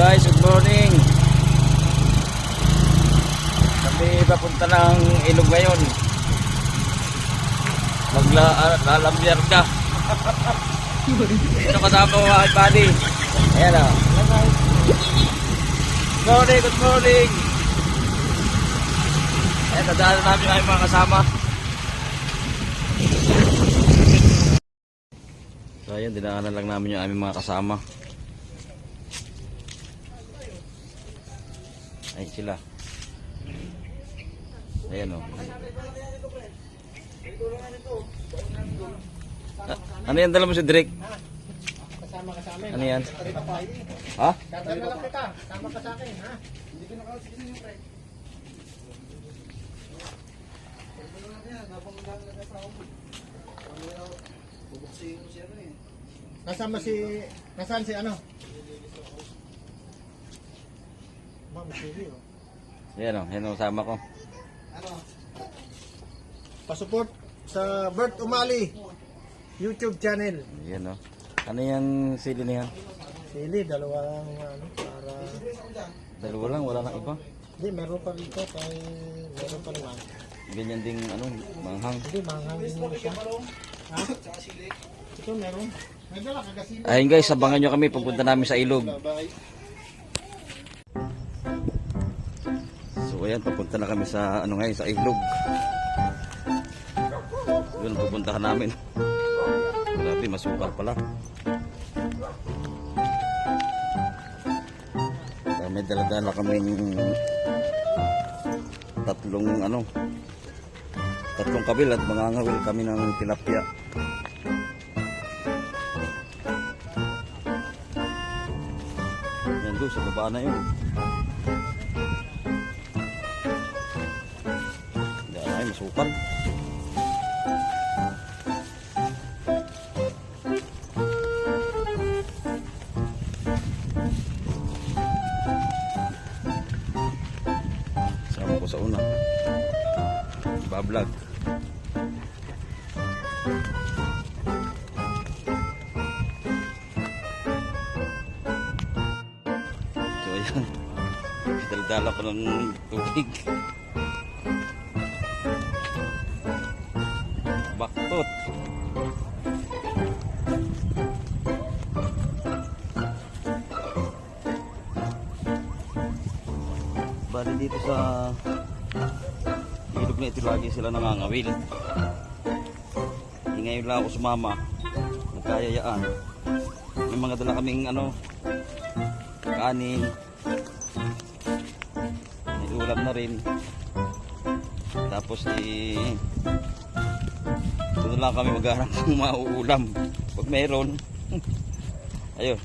Guys, good morning. Kami papunta ng ilog ngayon. Maglalambyar ka. Ito kasama mo mga buddy. Ayan o. Good morning. Ayan, nadaanan namin ang mga kasama. So ayan, dinaanan lang namin yung aming mga kasama. Ay sila. Ayan o. Ano yan, dala mo si Drake? Kasama ka sa amin. Ano yan? Ha? Kasama lang kita. Kasama ka sa akin, ha? Hindi ko nakasisin yung pre. Nasaan si ano? Ma'am, sili, oh. Ayan o, yan o, sama ko. Ano? Pasupport sa Bert Umali YouTube channel. Ayan o. Ano yan sili na yan? Sili, dalawang ano, para... Dalawa lang, wala nang iba. Hindi, meron pa rito. Meron pa naman. Ganyan ding ano, manghang. Hindi, manghangin mo siya. Ha? Ito meron. May dala kagasili. Ayun guys, abangan nyo kami pagpunta namin sa ilog. So ayan, papunta na kami sa ano ngayon, sa ilog. Doon pupuntahan namin. Grabe, masukal pala. May dala-dala kami tatlong kabil at mangangawil kami ng tilapia. Yan doon sa baba na yun. Yan ay masukal. Sama ko sa una. Bablog. So ayan, dala ko ng tubig. Baktot. Bali dito sa ilog na ito lagi sila nangangawil. Ngayon lang ako sumama, nagkayayaan. May mga dala kaming ano, kanin, may ulam na rin. Tapos doon lang kami magharap ng mauulam pag meron. Ayun.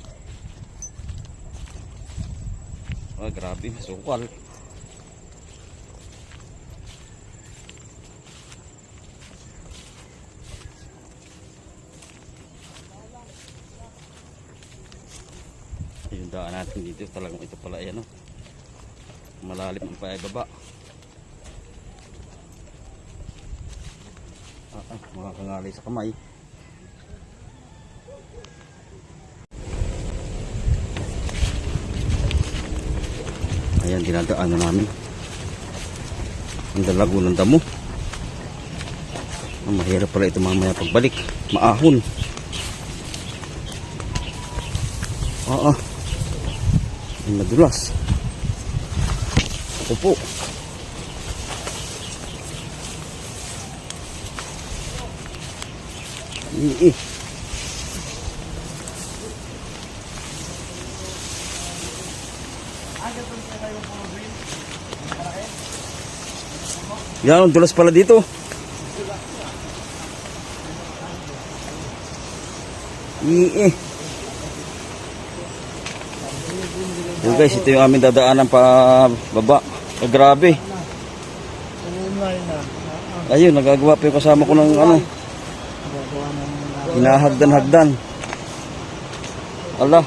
Oh, grabe, sukal. Yung daan natin dito talagang ito pala yan, oh. Malalim ang paibaba. Makakangalay sa kamay. Ayan, dinadaanan namin ang dalago ng damo. Mahirap pala ito mamaya pagbalik, maahon. Madulas. Ako po. Yan, dulas pala dito. So guys, ito yung aming dadaanan pa baba. Grabe. Ayun, nagagawa pa yung kasama ko ng ano, hinahagdan-hagdan. Allah.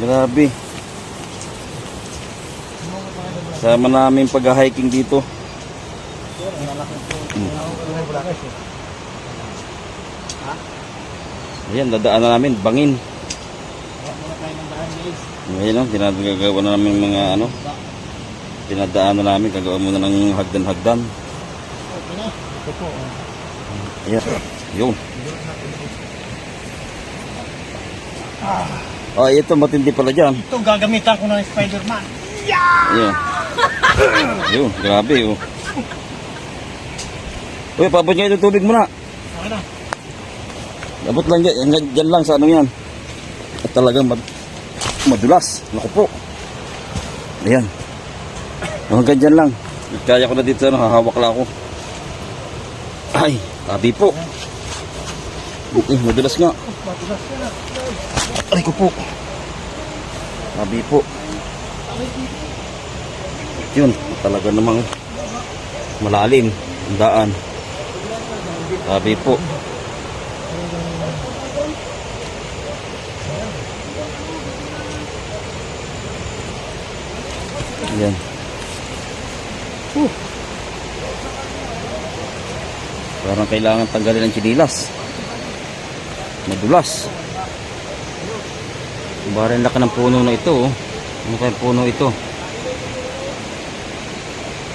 Grabe. Sama namin pag-hiking dito. Ayan, dadaan na namin, bangin. Wala muna tayo ng daan guys. Ngayon, no, ginagawa na namin mga ano, dinadaan na namin, gagawa muna ng hagdan-hagdan. Okay na. Ito po. Ayan, yun. Ah, ito matindi pala dyan. Ito gagamitan ko ng Spider-Man. Ayan. Yun, grabe oh. Uy, paabot nga itong tubig muna. Okay na. Abot lang dyan lang sa ano yan. At talagang madulas. Naku po. Ayan. Hanggang dyan lang. Kaya ko na dito, ano, hahawak lang ako. Ay, tabi po. Madulas nga. Matulas ka na. Aray ko po. Tabi po. Yun, talaga namang malalim ang daan. Tabi po. Ayan. Parang kailangan tanggalin ang chinilas. Madulas. Barang laki ng puno na ito. Oh. Ano kayang puno ito?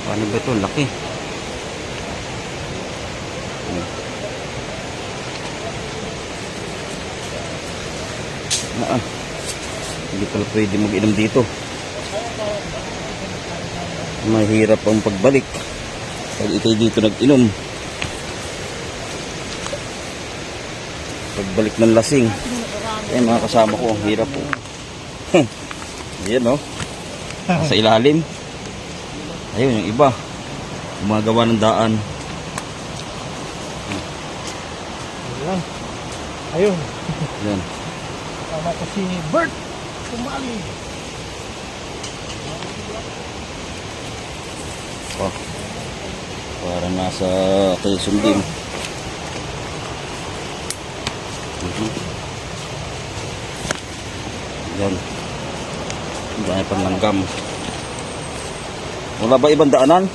Paano ba ito? Laki. Hindi pala pwede mag-inom dito. Mahirap ang pagbalik pag ikay dito nag-inom. Pagbalik ng lasing. Ayan mga kasama ko, ang hirap po. Ayan o. Sa ilalim. Ayun yung iba. Gumagawa ng daan. Ayan. Ayun. Ayan. Tama ko si Bert. Kumali. Oh. Parang nasa Quezon din. Yan. Dahil panlanggam. Wala ba ibang daanan?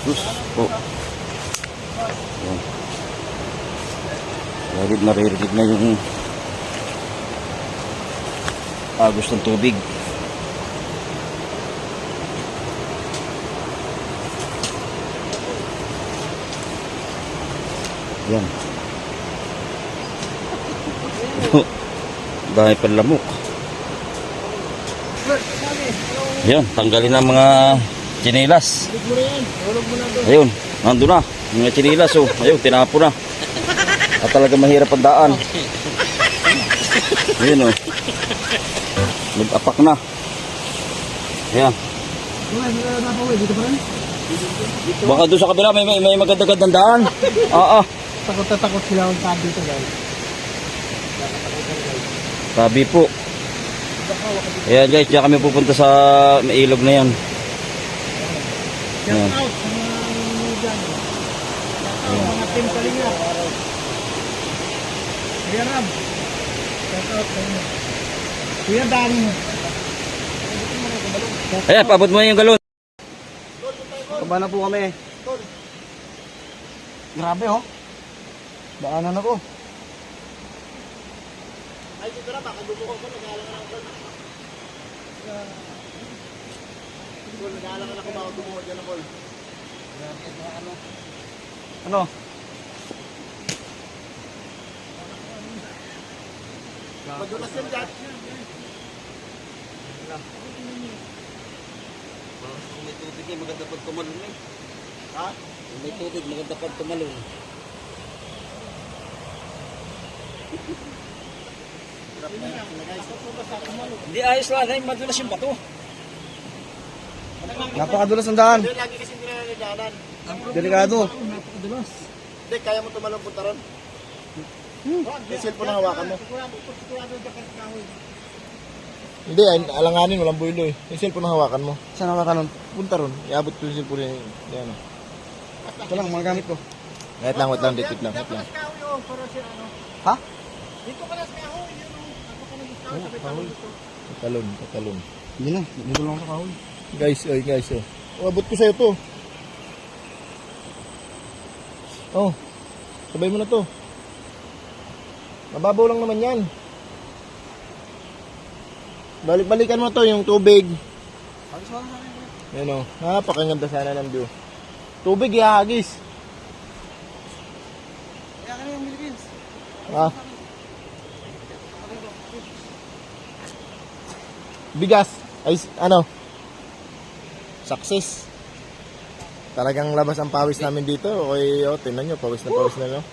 Sus po. Yan. Lagi naririnig na yung agos ng tubig. Yan. Dahil panlamok. Yan, tanggalin ang mga chinilas. Ayun, nandun na. Mga chinilas, oh. Ayun, tinapo na. At talaga mahirap ang daan. Ayun, oh. Nag-apak na. Ayan. Baka doon sa kabila may magandang daan. Takot na takot sila ang tabi dito guys. Tabi po. Ayan guys, diyan kami pupunta sa may ilog na yan. Shout Ayan. out sa mga dyan. Mga team Kalinga. Kuya Rab. Shout out sa inyo. Kuya Dan. Ayan, paabot mo yung galon. Kaba na po kami. Grabe oh. Daanan ako. Ay, dito na, baka bubukong ko, nag-aalangan ako. Nag-aalangan ako, baka bumuha dyan ako. Ano? Madulas yan dyan. Kung may tubig eh, maganda pag tumalon eh. Ha? Kung may tubig, maganda pag tumalon. Hindi ayos lang, ay madulas yung bato. Napakadulas ang daan. Hindi, lagi kasi hindi na nagdaanan. Delikado. Napakadulas. Hindi, kaya mo tumalong punta ron? Yung cellphone na hawakan mo. Hindi, alanganin, walang builo eh. Yung cellphone na hawakan mo. Saan hawakan nun? Punta ron. Iabot ko yung cellphone niya. Yan o. Ito lang, mga gamit ko. Wait lang, wait lang. Ha? Dito ka na sa kahoy. Katalon. Hindi na, dito lang sa kahoy. Guys. Abot ko sa'yo to. Oh, sabay mo na to. Mababaw lang naman yan. Balik-balikan mo to yung tubig. Yan o, napakaganda sana ng view. Tubig ihagis. Kaya kami yung Philippines. Ah. Bigas. Ay, ano? Success. Talagang labas ang pawis namin dito. Okay, oh, tingnan nyo, pawis na no?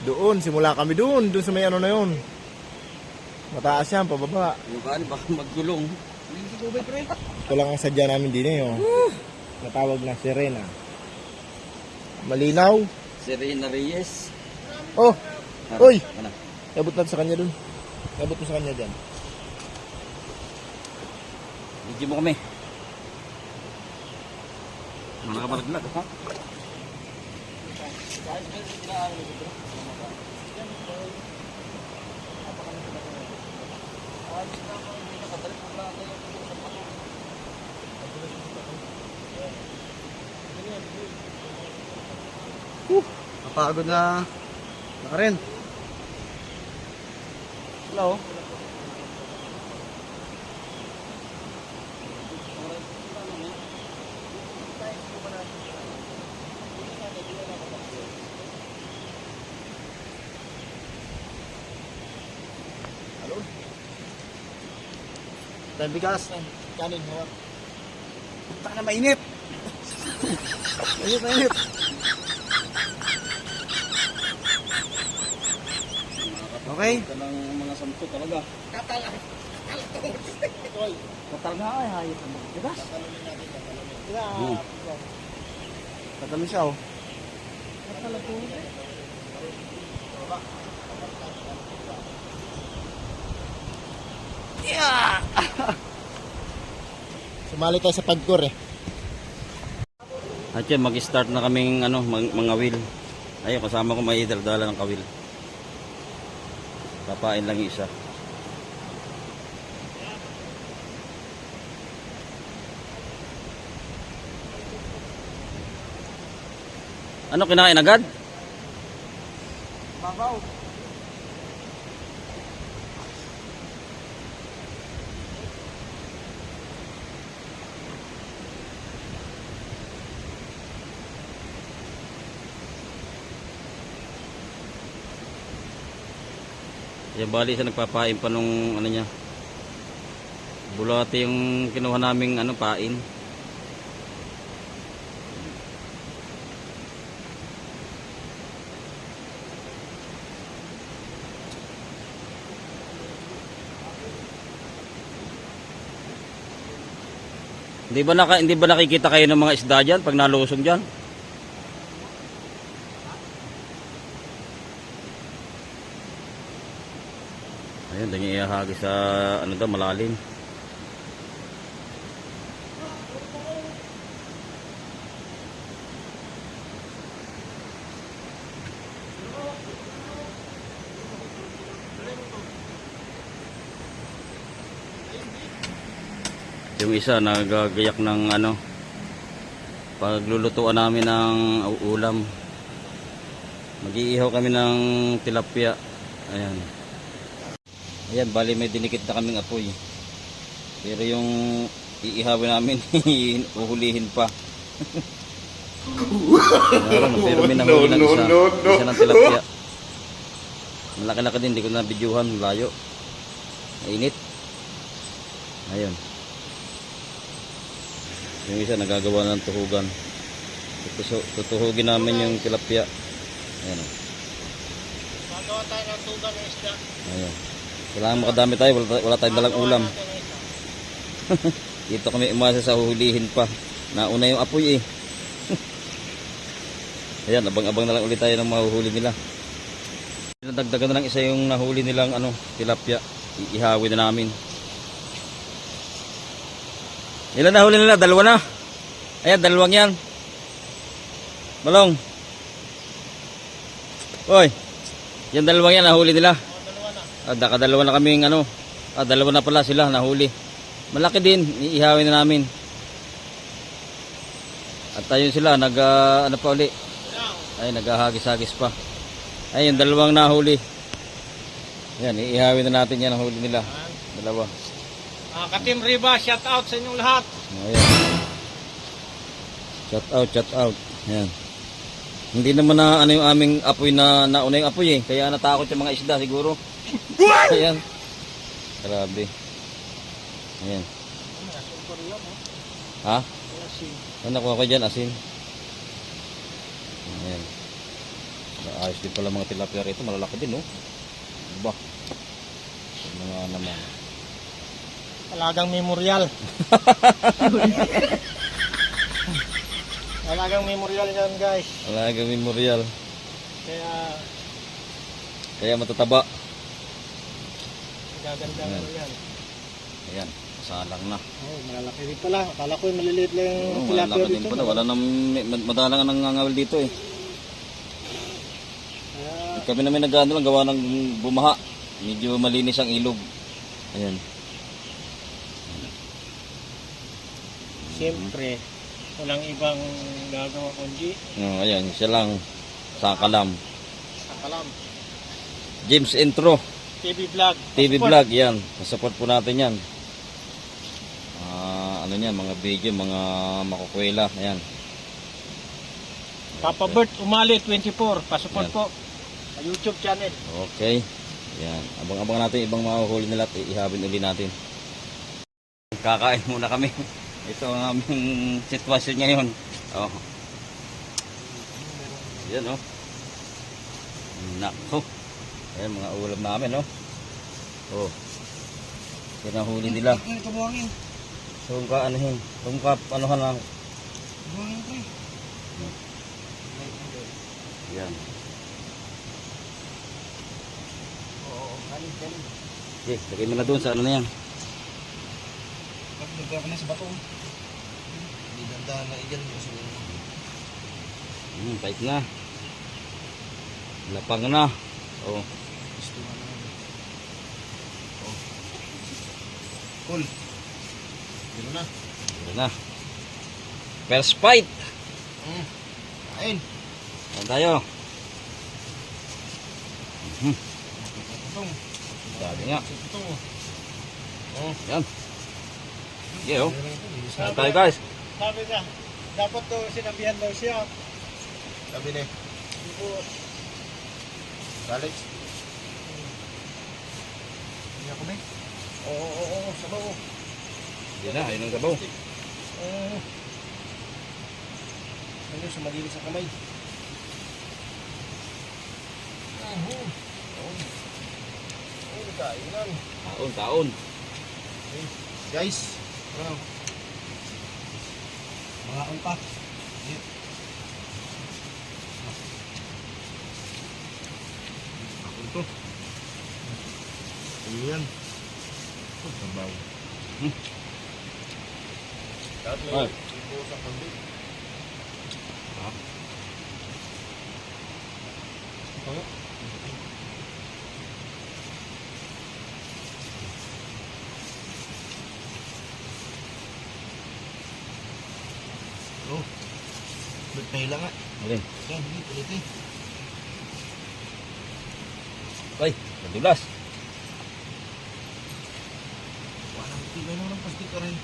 Doon, simula kami doon sa may ano na yun. Mataas yan, pababa. Yung kaan, baka magulong. Ito lang ang sadya namin din eh, oh. Natawag na Serena. Malinaw. Serena Reyes. Oh, Ano? Uy! Ano? abot natin sa kanya dun. Abot mo sa kanya dyan. Bigyan mo kami. Mga kamaraglag, ha? Napagod na. Naka rin. Hello. Dahil bigas. Kanin, hawak. Puta na mainit. Mainit. Okay. Ito lang mga sampo talaga. Katal nga ay hayop ang magbigas. Tatalo siya oh. Sumali tayo sa pagkur eh. At yan, mag-start na kaming ano, mga wheel. Ayun, kasama ko may dala ng kawil. Papain lang yung isa. Ano, kinain agad? Babaw. Yan bali sa nagpapain pa nung ano niya. Bulate yung kinuha naming ano pain. Hindi ba nakikita kayo ng mga isda diyan pag nalusong diyan? Ayun, doon yung ihahagi sa ano daw, malalim. Yung isa nagagayak ng ano, paglulutuan namin ng ulam. Mag-iihaw kami ng tilapia. Ayan. Ayan, bali may dinikit na kaming apoy. Pero yung iihawin namin, uhulihin pa. Pero may nahuli ng isa ng tilapia. Malaki-laki din, hindi ko na bidyuhan, layo. Mainit. Ayun. Yung isa nagagawa ng tuhugan. Tutuhugin namin yung tilapia. Ayan. Magawa tayo ng tugan ng isda. Ayan. Kailangan makadami tayo, wala tayong dalang ulam. Dito kami umasa sa huhulihin pa. Nauna yung apoy eh. Ayan, abang-abang na lang ulit tayo ng mahuhuli nila. Dagdagan na lang isa yung nahuli nilang ano, tilapia. Iihawin na namin. Ilan nahuli nila? Dalawa na. Ayan, dalawang yan. Balong. Oy. Yan dalawang yan nahuli nila. Kadalawa na kaming ano. Dalawa na pala sila nahuli. Malaki din, iihawin na namin. At ayun sila, ano pa uli? Ay, naghahagis-hagis pa. Ay, yung dalawang nahuli. Yan, iihawin na natin yan ang huli nila. Dalawa. Ka-Team Riva, shout out sa inyong lahat. Ayan. Shout out. Ayan. Hindi naman na ano yung aming apoy na nauna yung apoy eh. Kaya natakot yung mga isda siguro. Ayan. Grabe. Ayan. Ha? Ano nakuha ko dyan? Asin. Ayan. Ayos din pala mga tilapia rito. Malalaki din, no? Ba? Mga naman. Talagang memorial. Talagang memorial yan, guys. Talagang memorial. Kaya matataba. Gaganda Ayan. mo yan. Ayan. Salang na. Oh, malalaki rin pala. Akala ko yung maliliit lang yung Oo, tilapia malalaki din dito. pala. Wala nang madalang ang nangangawil dito eh. Kaya, Kami namin nag-ano lang gawa ng bumaha. Medyo malinis ang ilog. Ayan. siyempre, walang ibang gagawa kundi Ayan, siya lang. Sa kalam. sa kalam. James Intro. TV vlog. TV Support. vlog yan. Support po natin yan. Ano yan, mga video, mga makukwela. Ayan. Papa Bert Umali 24. Pasupport Yan. po sa YouTube channel. Okay. Yan. Abang-abang natin ibang mahuhuli nila at ihabin uli natin. Kakain muna kami. Ito ang aming sitwasyon ngayon. Oh. Yan oh. Nako. Ayan mga ulam namin oh. Oh. Yan ang huli nila. Ito buhangin. Tungka anuhin. Tungka anuhan lang. Buhangin ko eh. Yan. Oo, kanin. Okay, lagay mo na doon sa ano na yan. Lagyan ko na sa bato. Hindi dandahan na iyan. Pait na. Lapang na. Oh. Cool. Dito na. Ito na. First fight. Kain. Ayan tayo. Sabi nga. Yan. Okay oh. Ayan tayo guys. Sabi niya, dapat to sinabihan daw siya. Sabi ni. Hindi po, Alex. hindi ako may. Oo. Sabaw. Yan na. Ayun ang gabaw. Ano sa malinis sa kamay. Kainan. Taon. Guys. Ano? Mga ulpa. Ito. Ayan. Sabaw. Dapat Ay. ito sa pambit. Oh. Ba't may lang nga? Alin. Yan, hindi. Ulit eh. Ay, madulas. Walang tibay naman ng plastic ka rin.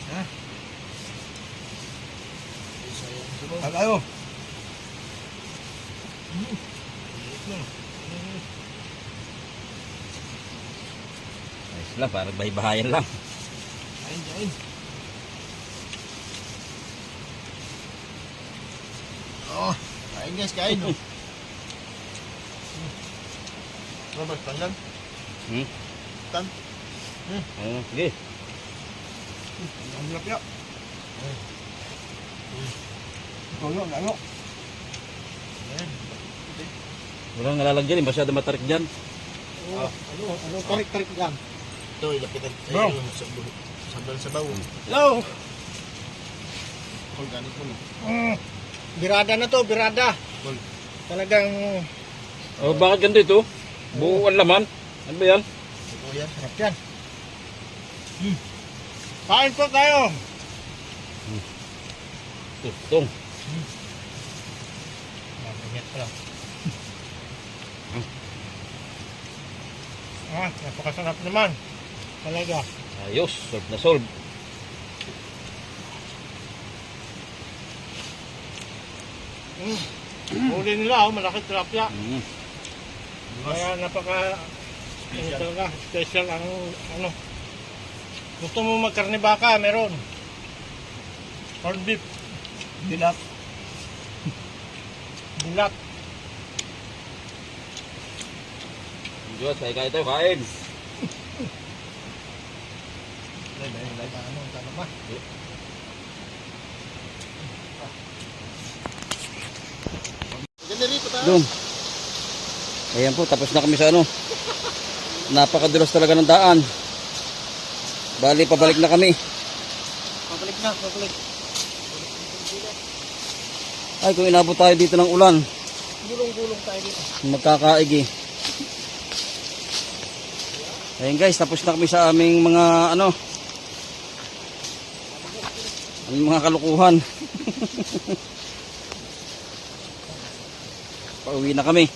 Ha? Ayaw. Ayos lang, parang bahay-bahayan lang. Kain. Oh, kain guys, kain. Oh. Robert, tangan. Tan. Sige. Ang hirap ya. Ano? Walang nalalagyan, masyado matarik dyan. Ano tarik-tarik lang? Ito, ilapitan Bro. sa sabaw. Hello! Organic mo. Birada na to, birada. Cool. Talagang Oh, bakit ganito ito? Buo ang laman. Ano ba yan? Ito yan. sarap yan. Kain po tayo. Tutong. Mabigat pala. Napakasarap naman. Talaga. Ayos, solve na solve. Huli nila, malaki tilapia. Mm. Kaya talaga, special ang ano. Gusto mo magkarne baka, meron. Corned beef. Dilap. Bulat. Diyos, kain tayo, kain. Doon. Ayan po, tapos na kami sa ano. Napakadulas talaga ng daan. Bali, pabalik na kami. Pabalik na, pabalik. Ay, kung inabot tayo dito ng ulan, Gulong-gulong tayo dito. magkakaigi. Ayan guys, tapos na kami sa aming mga ano, aming mga kalukuhan. Pauwi na kami.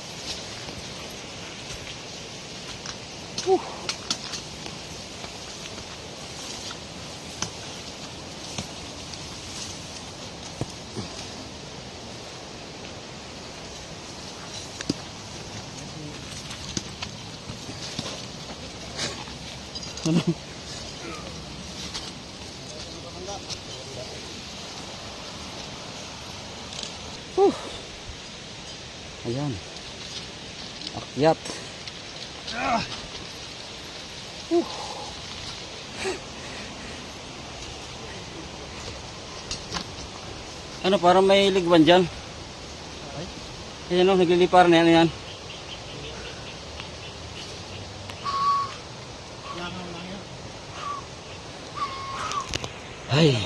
Ayan. Akyat. Ano, parang may ligwan dyan. Ayan o, naglilipar na yan. Ayan. Ay.